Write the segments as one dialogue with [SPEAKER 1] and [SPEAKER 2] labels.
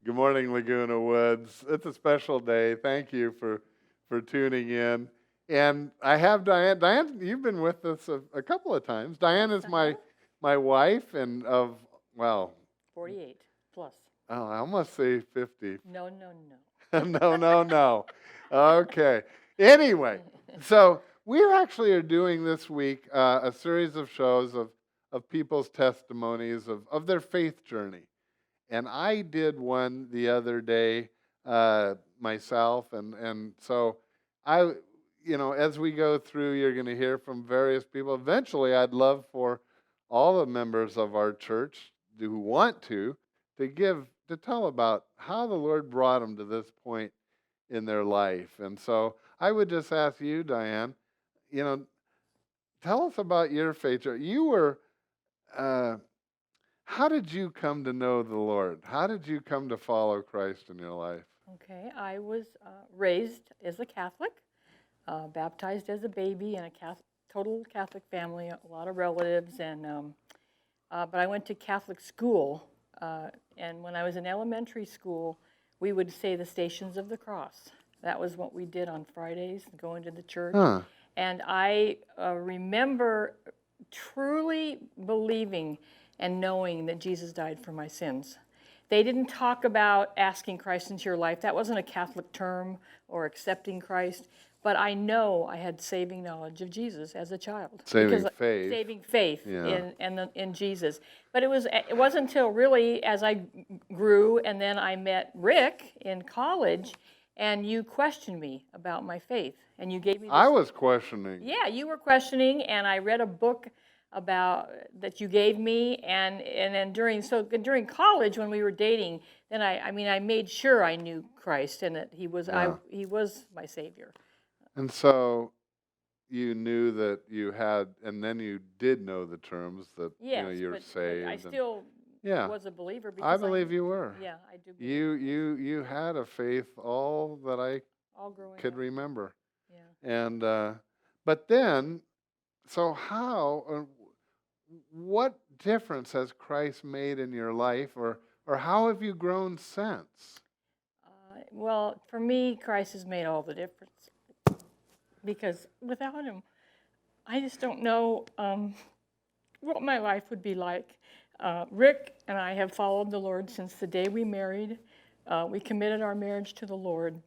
[SPEAKER 1] Good morning, Laguna Woods. It's a special day. Thank you for tuning in. And I have Diane. Diane, you've been with us a couple of times. Diane is my wife and of, well,
[SPEAKER 2] 48 plus.
[SPEAKER 1] Oh, I almost say 50.
[SPEAKER 2] No.
[SPEAKER 1] No. Okay. Anyway, so we actually are doing this week a series of shows of people's testimonies of their faith journey. And I did one the other day myself. And so as we go through, you're going to hear from various people. Eventually, I'd love for all the members of our church who want to tell about how the Lord brought them to this point in their life. And so I would just ask you, Diane, tell us about your faith. You were, how did you come to know the Lord? How did you come to follow Christ in your life?
[SPEAKER 2] Okay, I was raised as a Catholic, baptized as a baby in a total Catholic family, a lot of relatives, and but I went to Catholic school, and when I was in elementary school, we would say the Stations of the Cross. That was what we did on Fridays, going to the church.
[SPEAKER 1] Huh.
[SPEAKER 2] And I remember truly believing and knowing that Jesus died for my sins. They didn't talk about asking Christ into your life. That wasn't a Catholic term, or accepting Christ. But I know I had saving knowledge of Jesus as a child.
[SPEAKER 1] Saving faith
[SPEAKER 2] in Jesus. But it wasn't until really as I grew, and then I met Rick in college, and you questioned me about my faith, and you gave me
[SPEAKER 1] I was questioning.
[SPEAKER 2] Yeah, you were questioning, and I read a book about that you gave me, and then during college when we were dating, then I made sure I knew Christ and that he was my Savior.
[SPEAKER 1] And so you knew that you had, and then you did know the terms that you're saved.
[SPEAKER 2] I still was a believer. Because
[SPEAKER 1] I believe you were.
[SPEAKER 2] Yeah, I do.
[SPEAKER 1] You had a faith all that I could remember.
[SPEAKER 2] Yeah.
[SPEAKER 1] And but then, so what difference has Christ made in your life, or how have you grown since?
[SPEAKER 2] Well, for me, Christ has made all the difference. Because without him, I just don't know what my life would be like. Rick and I have followed the Lord since the day we married. We committed our marriage to the Lord.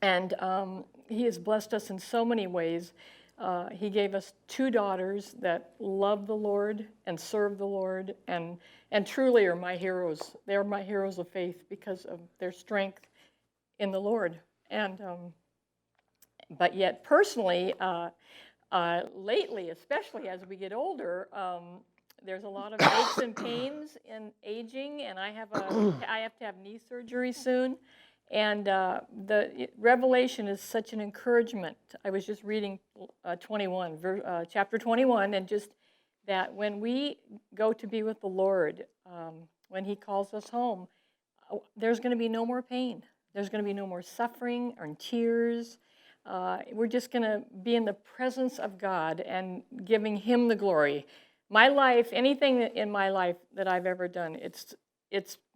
[SPEAKER 2] And he has blessed us in so many ways. He gave us 2 daughters that love the Lord and serve the Lord and truly are my heroes. They're my heroes of faith because of their strength in the Lord. And but yet personally, lately, especially as we get older, there's a lot of aches and pains in aging, and I have to have knee surgery soon. And the Revelation is such an encouragement. I was just reading chapter 21, and just that when we go to be with the Lord, when he calls us home, there's going to be no more pain. There's going to be no more suffering or tears. We're just going to be in the presence of God and giving him the glory. My life, anything in my life that I've ever done, it's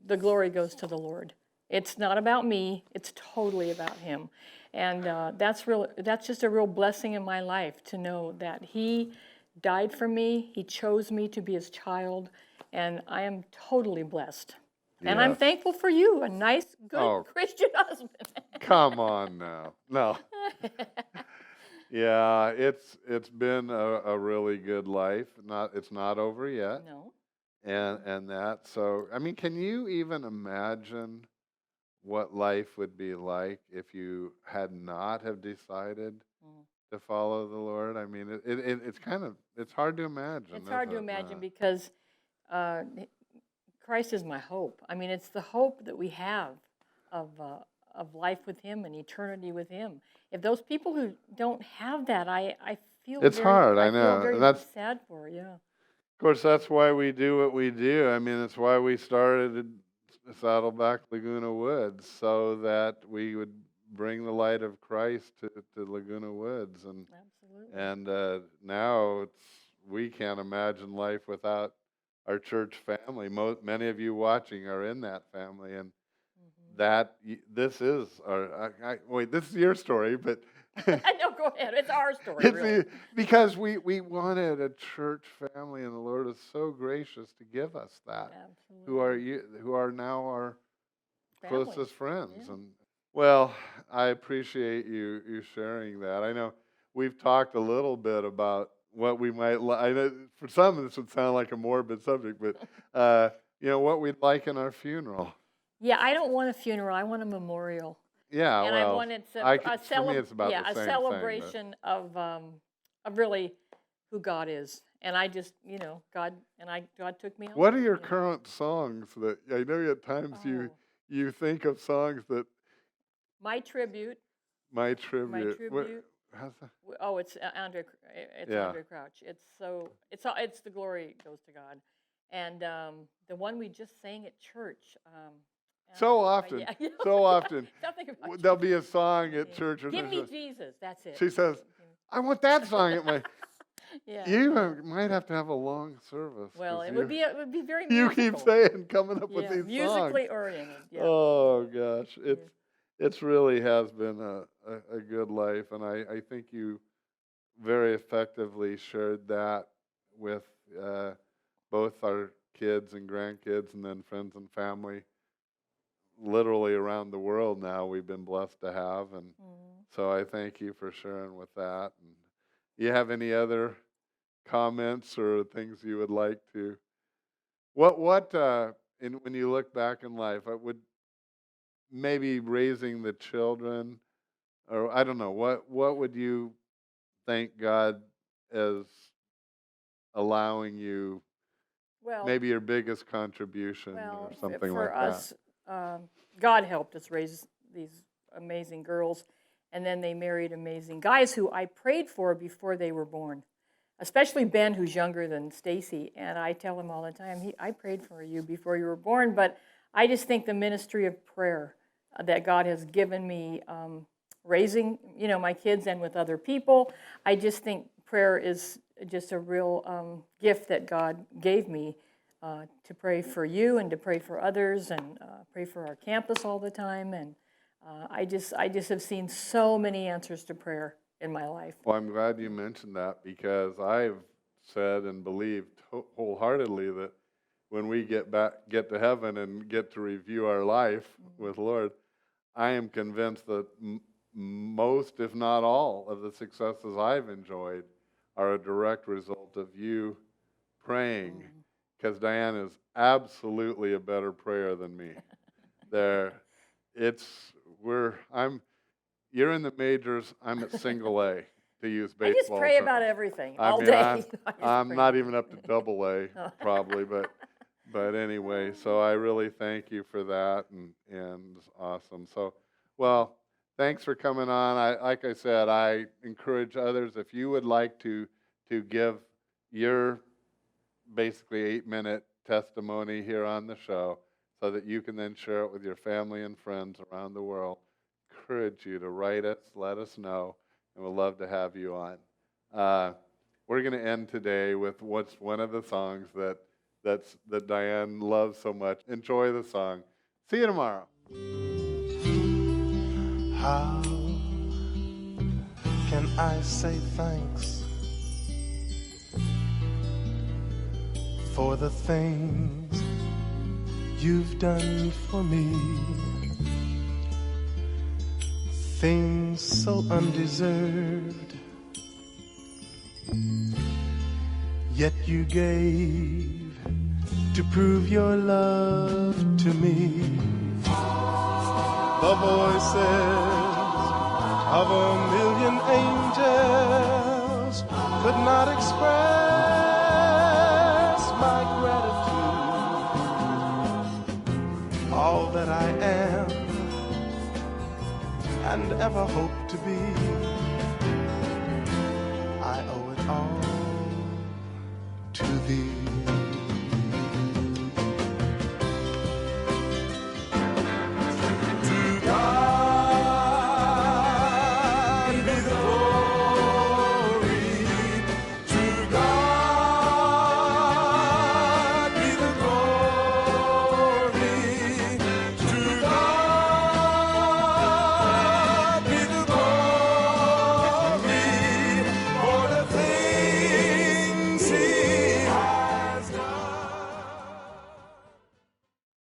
[SPEAKER 2] the glory goes to the Lord. It's not about me. It's totally about him. And that's just a real blessing in my life to know that he died for me. He chose me to be his child. And I am totally blessed. Yes. And I'm thankful for you, a nice, good Christian husband.
[SPEAKER 1] Come on now. No. Yeah, it's been a really good life. It's not over yet.
[SPEAKER 2] No.
[SPEAKER 1] And that, so, I mean, can you even imagine what life would be like if you had not have decided to follow the Lord? I mean, it's hard to imagine.
[SPEAKER 2] It's hard to imagine because Christ is my hope. I mean, it's the hope that we have of life with him and eternity with him. If those people who don't have that, I feel
[SPEAKER 1] it's hard. I know.
[SPEAKER 2] Feel very sad for. Yeah.
[SPEAKER 1] Of course, that's why we do what we do. I mean, it's why we started Saddleback, Laguna Woods, so that we would bring the light of Christ to Laguna Woods. And
[SPEAKER 2] absolutely.
[SPEAKER 1] And now we can't imagine life without our church family. Many of you watching are in that family, and this is wait, this is your story, but
[SPEAKER 2] No, go ahead. It's our story, really.
[SPEAKER 1] because we wanted a church family, and the Lord is so gracious to give us that.
[SPEAKER 2] Absolutely.
[SPEAKER 1] Who are now our
[SPEAKER 2] Family.
[SPEAKER 1] closest friends.
[SPEAKER 2] Yeah.
[SPEAKER 1] And well, I appreciate you sharing that. I know we've talked a little bit about what we might I know for some this would sound like a morbid subject, but what we'd like in our funeral.
[SPEAKER 2] Yeah, I don't want a funeral. I want a memorial.
[SPEAKER 1] Yeah,
[SPEAKER 2] And
[SPEAKER 1] well,
[SPEAKER 2] I wanted
[SPEAKER 1] for me it's about the
[SPEAKER 2] a
[SPEAKER 1] same
[SPEAKER 2] celebration of really who God is. And I just, God took me home.
[SPEAKER 1] What are your current songs that I know at times
[SPEAKER 2] Oh.
[SPEAKER 1] you think of songs that
[SPEAKER 2] My tribute.
[SPEAKER 1] My tribute.
[SPEAKER 2] My tribute.
[SPEAKER 1] How's that?
[SPEAKER 2] Oh, it's Andre.
[SPEAKER 1] Yeah.
[SPEAKER 2] Andre Crouch. It's the glory goes to God, and the one we just sang at church.
[SPEAKER 1] So often, so often,
[SPEAKER 2] Something about
[SPEAKER 1] there'll be a song at church.
[SPEAKER 2] Give me Jesus. That's it.
[SPEAKER 1] She says, "I want that song at my."
[SPEAKER 2] Yeah.
[SPEAKER 1] You might have to have a long service.
[SPEAKER 2] Well,
[SPEAKER 1] 'cause
[SPEAKER 2] it would be very
[SPEAKER 1] You
[SPEAKER 2] musical.
[SPEAKER 1] keep saying coming up with these
[SPEAKER 2] musically
[SPEAKER 1] songs.
[SPEAKER 2] oriented. Yeah.
[SPEAKER 1] Oh gosh, it's really has been a good life, and I think you very effectively shared that with both our kids and grandkids, and then friends and family, literally around the world now. We've been blessed to have, and so I thank you for sharing with that. And you have any other comments or things you would like to? When you look back in life, I would maybe raising the children, or I don't know, what would you thank God as allowing you,
[SPEAKER 2] Well,
[SPEAKER 1] maybe your biggest contribution
[SPEAKER 2] well,
[SPEAKER 1] or something
[SPEAKER 2] for
[SPEAKER 1] like
[SPEAKER 2] us, God helped us raise these amazing girls, and then they married amazing guys who I prayed for before they were born. Especially Ben, who's younger than Stacy, and I tell him all the time, I prayed for you before you were born. But I just think the ministry of prayer that God has given me, raising my kids and with other people, I just think prayer is just a real gift that God gave me to pray for you and to pray for others and pray for our campus all the time. And I just have seen so many answers to prayer in my life.
[SPEAKER 1] Well, I'm glad you mentioned that, because I've said and believed wholeheartedly that when we get to heaven and get to review our life with Lord, I am convinced that most, if not all, of the successes I've enjoyed are a direct result of you praying, because Diane is absolutely a better prayer than me. You're in the majors. I'm at single A, to use baseball
[SPEAKER 2] I just pray
[SPEAKER 1] terms.
[SPEAKER 2] about everything
[SPEAKER 1] I
[SPEAKER 2] all
[SPEAKER 1] mean,
[SPEAKER 2] day.
[SPEAKER 1] I'm not even up to double A, probably, but anyway. So I really thank you for that, and it's awesome. So, well, thanks for coming on. Like I said, I encourage others, if you would like to give your basically 8-minute testimony here on the show, so that you can then share it with your family and friends around the world. Encourage you to write us, let us know, and we'd love to have you on. We're going to end today with what's one of the songs that Diane loves so much. Enjoy the song. See you tomorrow.
[SPEAKER 3] How can I say thanks for the things you've done for me? Things so undeserved, yet you gave to prove your love to me. The voices of a million angels could not express my gratitude. All that I am and ever hope to be, I owe it all to thee.